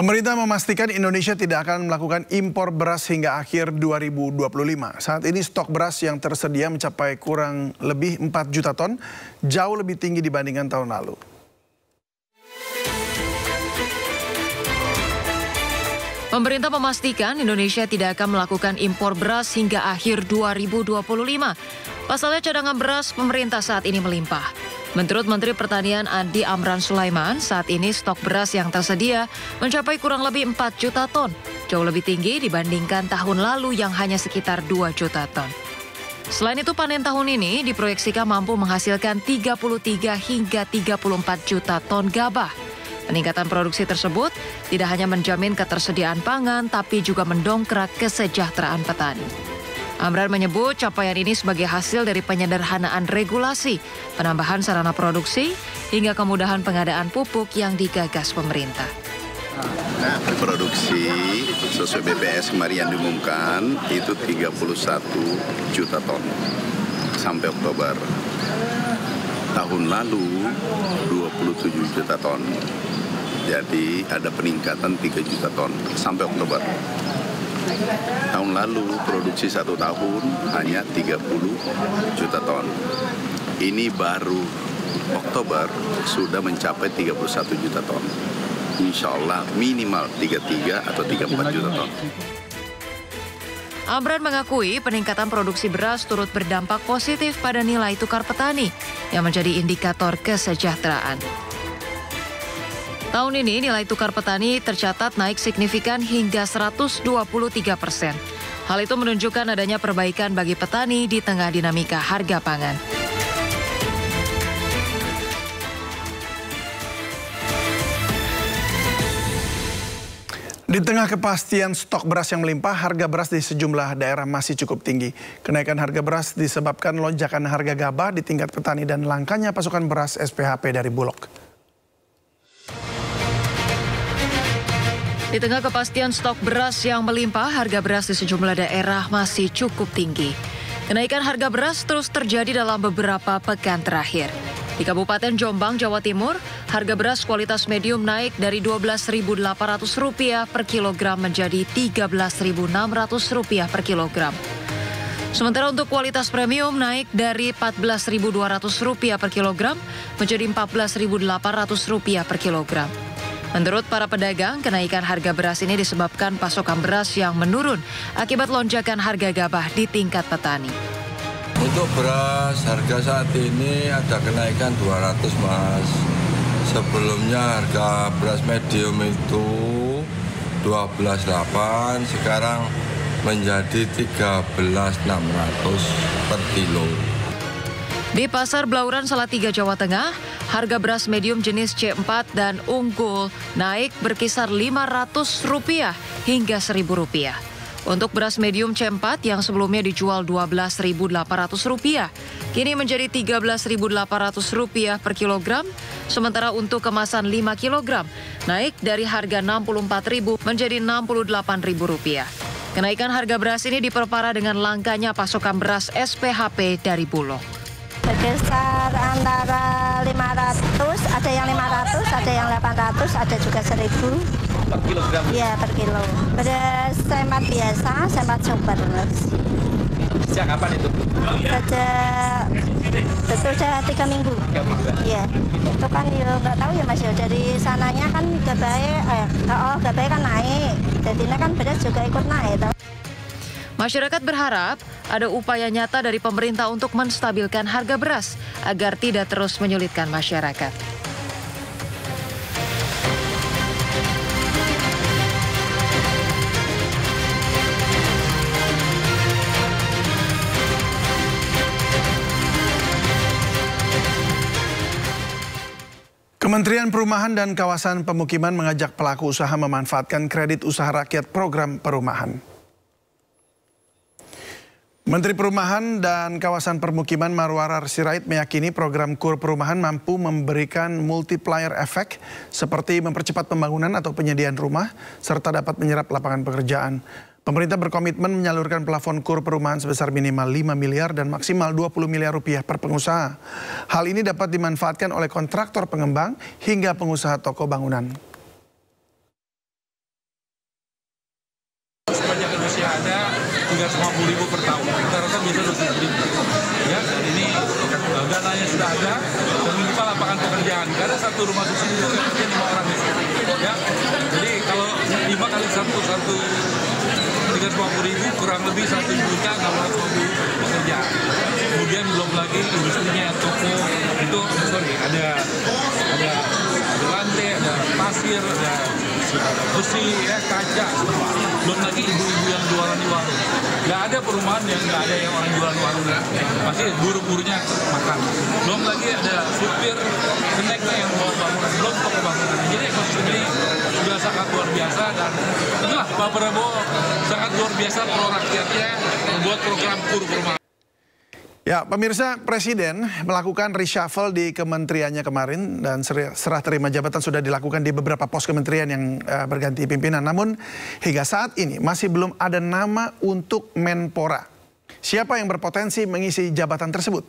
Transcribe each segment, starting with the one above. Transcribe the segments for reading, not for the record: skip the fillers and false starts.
Pemerintah memastikan Indonesia tidak akan melakukan impor beras hingga akhir 2025. Saat ini stok beras yang tersedia mencapai kurang lebih 4 juta ton, jauh lebih tinggi dibandingkan tahun lalu. Pemerintah memastikan Indonesia tidak akan melakukan impor beras hingga akhir 2025. Pasalnya cadangan beras pemerintah saat ini melimpah. Menurut Menteri Pertanian Andi Amran Sulaiman, saat ini stok beras yang tersedia mencapai kurang lebih 4 juta ton, jauh lebih tinggi dibandingkan tahun lalu yang hanya sekitar 2 juta ton. Selain itu, panen tahun ini diproyeksikan mampu menghasilkan 33 hingga 34 juta ton gabah. Peningkatan produksi tersebut tidak hanya menjamin ketersediaan pangan, tapi juga mendongkrak kesejahteraan petani. Amran menyebut capaian ini sebagai hasil dari penyederhanaan regulasi, penambahan sarana produksi, hingga kemudahan pengadaan pupuk yang digagas pemerintah. Produksi sesuai BPS kemarin yang diumumkan itu 31 juta ton sampai Oktober. Tahun lalu 27 juta ton. Jadi ada peningkatan 3 juta ton sampai Oktober. Tahun lalu produksi 1 tahun hanya 30 juta ton. Ini baru Oktober sudah mencapai 31 juta ton. Insya Allah minimal 33 atau 34 juta ton. Amran mengakui peningkatan produksi beras turut berdampak positif pada nilai tukar petani yang menjadi indikator kesejahteraan. Tahun ini nilai tukar petani tercatat naik signifikan hingga 123%. Hal itu menunjukkan adanya perbaikan bagi petani di tengah dinamika harga pangan. Di tengah kepastian stok beras yang melimpah, harga beras di sejumlah daerah masih cukup tinggi. Kenaikan harga beras disebabkan lonjakan harga gabah di tingkat petani dan langkanya pasokan beras SPHP dari Bulog. Di tengah kepastian stok beras yang melimpah, harga beras di sejumlah daerah masih cukup tinggi. Kenaikan harga beras terus terjadi dalam beberapa pekan terakhir. Di Kabupaten Jombang, Jawa Timur, harga beras kualitas medium naik dari Rp12.800 per kilogram menjadi Rp13.600 per kilogram. Sementara untuk kualitas premium naik dari Rp14.200 per kilogram menjadi Rp14.800 per kilogram. Menurut para pedagang, kenaikan harga beras ini disebabkan pasokan beras yang menurun akibat lonjakan harga gabah di tingkat petani. Untuk beras, harga saat ini ada kenaikan 200, Mas. Sebelumnya harga beras medium itu 12.800, sekarang menjadi 13.600 per kilo. Di Pasar Blauran Salatiga, Jawa Tengah, harga beras medium jenis C4 dan unggul naik berkisar Rp500 hingga Rp1.000. Untuk beras medium C4 yang sebelumnya dijual Rp12.800, kini menjadi Rp13.800 per kilogram. Sementara untuk kemasan 5 kilogram, naik dari harga Rp64.000 menjadi Rp68.000. Kenaikan harga beras ini diperparah dengan langkanya pasokan beras SPHP dari Bulog. Berkisar antara 500, ada yang 500, ada yang 800, ada juga 1.000. Per kilogram? Iya, per kilo. Beras semat biasa, semat super. Sejak kapan itu? Sudah 3 minggu. 3 minggu. Iya. Itu kan ya nggak tahu ya Mas ya, dari sananya kan gabahnya kan naik. Jadinya kan beras juga ikut naik. Masyarakat berharap ada upaya nyata dari pemerintah untuk menstabilkan harga beras agar tidak terus menyulitkan masyarakat. Kementerian Perumahan dan Kawasan Pemukiman mengajak pelaku usaha memanfaatkan kredit usaha rakyat program perumahan. Menteri Perumahan dan Kawasan Permukiman Marwarar Sirait meyakini program KUR Perumahan mampu memberikan multiplier efek seperti mempercepat pembangunan atau penyediaan rumah serta dapat menyerap lapangan pekerjaan. Pemerintah berkomitmen menyalurkan plafon KUR Perumahan sebesar minimal 5 miliar dan maksimal 20 miliar rupiah per pengusaha. Hal ini dapat dimanfaatkan oleh kontraktor pengembang hingga pengusaha toko bangunan. 250.000 per tahun. Rata-rata biasa 200.000. Ya, dan ini dananya sudah ada dan membuka lapangan pekerjaan. Karena satu rumah susun itu kerja 5 orang di situ. Ya, jadi kalau 5 kali 350.000 kurang lebih 1.650.000 pekerjaan. Kemudian belum lagi industrinya, toko itu ada lantai, ada pasir, ada besi, ya, kaca, semua. Belum lagi ibu-ibu yang jualan di warung. Nggak ada perumahan yang nggak ada yang orang jualan di warung. Pasti buru-burunya makan. Belum lagi ada supir keneknya yang bawa bangunan, belum toko bangunan. Jadi ekosistem ini sudah sangat luar biasa dan itulah Pak Prabowo sangat luar biasa pro rakyatnya membuat program KUR perumahan. Ya, pemirsa, Presiden melakukan reshuffle di kementeriannya kemarin dan serah terima jabatan sudah dilakukan di beberapa pos kementerian yang berganti pimpinan. Namun hingga saat ini masih belum ada nama untuk Menpora. Siapa yang berpotensi mengisi jabatan tersebut?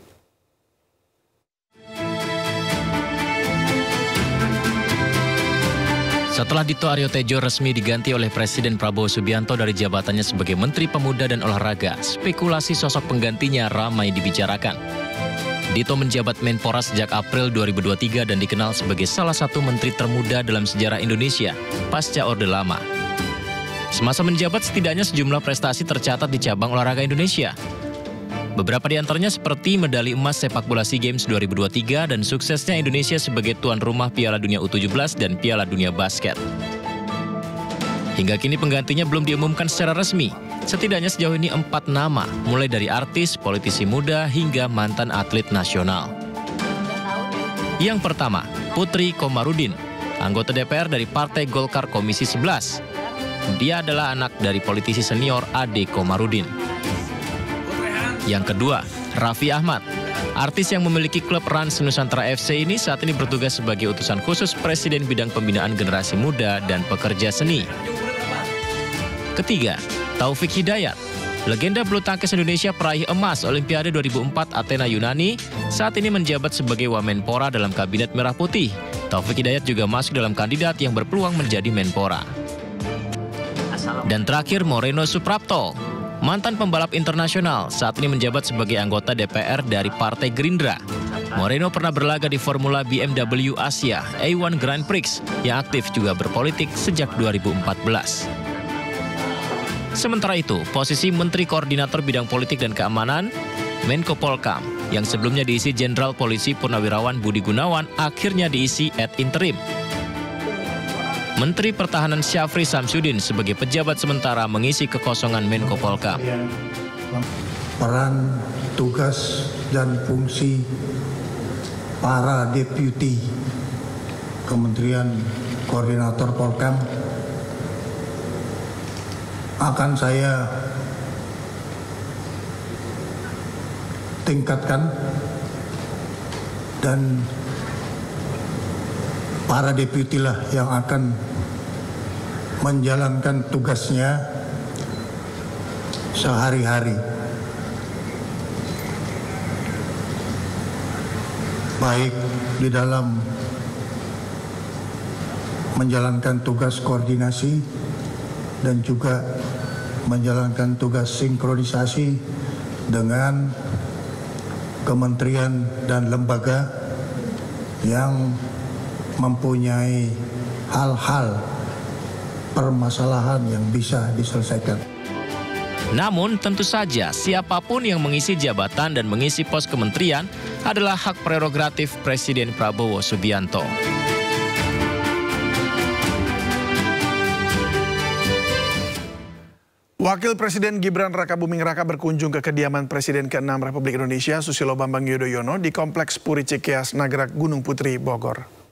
Setelah Dito Aryo Tejo resmi diganti oleh Presiden Prabowo Subianto dari jabatannya sebagai Menteri Pemuda dan Olahraga, spekulasi sosok penggantinya ramai dibicarakan. Dito menjabat Menpora sejak April 2023 dan dikenal sebagai salah satu menteri termuda dalam sejarah Indonesia pasca Orde Lama. Semasa menjabat setidaknya sejumlah prestasi tercatat di cabang olahraga Indonesia. Beberapa di antaranya seperti medali emas sepak bola SEA Games 2023 dan suksesnya Indonesia sebagai tuan rumah Piala Dunia U17 dan Piala Dunia Basket. Hingga kini penggantinya belum diumumkan secara resmi. Setidaknya sejauh ini 4 nama, mulai dari artis, politisi muda, hingga mantan atlet nasional. Yang pertama, Putri Komarudin, anggota DPR dari Partai Golkar Komisi 11. Dia adalah anak dari politisi senior Ade Komarudin. Yang kedua, Raffi Ahmad. Artis yang memiliki klub Rans Nusantara FC ini saat ini bertugas sebagai utusan khusus Presiden bidang pembinaan generasi muda dan pekerja seni. Ketiga, Taufik Hidayat. Legenda bulu tangkis Indonesia peraih emas Olimpiade 2004 Athena Yunani saat ini menjabat sebagai Wamenpora dalam Kabinet Merah Putih. Taufik Hidayat juga masuk dalam kandidat yang berpeluang menjadi Menpora. Dan terakhir, Moreno Suprapto. Mantan pembalap internasional, saat ini menjabat sebagai anggota DPR dari Partai Gerindra. Moreno pernah berlaga di Formula BMW Asia A1 Grand Prix, yang aktif juga berpolitik sejak 2014. Sementara itu, posisi Menteri Koordinator Bidang Politik dan Keamanan, Menko Polkam, yang sebelumnya diisi Jenderal Polisi Purnawirawan Budi Gunawan, akhirnya diisi ad interim. Menteri Pertahanan Syafri Samsudin sebagai pejabat sementara mengisi kekosongan Menko Polkam. Peran, tugas, dan fungsi para deputi Kementerian Koordinator Polkam akan saya tingkatkan dan para deputi lah yang akan menjalankan tugasnya sehari-hari. Baik di dalam menjalankan tugas koordinasi dan juga menjalankan tugas sinkronisasi dengan kementerian dan lembaga yang mempunyai hal-hal permasalahan yang bisa diselesaikan. Namun tentu saja siapapun yang mengisi jabatan dan mengisi pos kementerian adalah hak prerogatif Presiden Prabowo Subianto. Wakil Presiden Gibran Rakabuming Raka berkunjung ke kediaman Presiden ke-6 Republik Indonesia Susilo Bambang Yudhoyono di Kompleks Puri Cikeas, Nagrag, Gunung Putri, Bogor.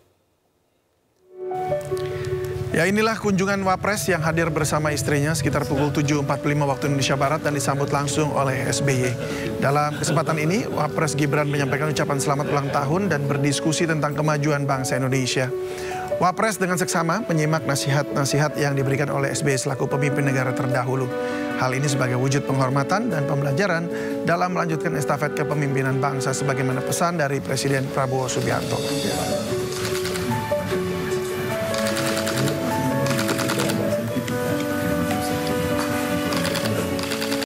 Ya, inilah kunjungan Wapres yang hadir bersama istrinya sekitar pukul 7.45 waktu Indonesia Barat dan disambut langsung oleh SBY. Dalam kesempatan ini, Wapres Gibran menyampaikan ucapan selamat ulang tahun dan berdiskusi tentang kemajuan bangsa Indonesia. Wapres dengan seksama menyimak nasihat-nasihat yang diberikan oleh SBY selaku pemimpin negara terdahulu. Hal ini sebagai wujud penghormatan dan pembelajaran dalam melanjutkan estafet kepemimpinan bangsa sebagaimana pesan dari Presiden Prabowo Subianto.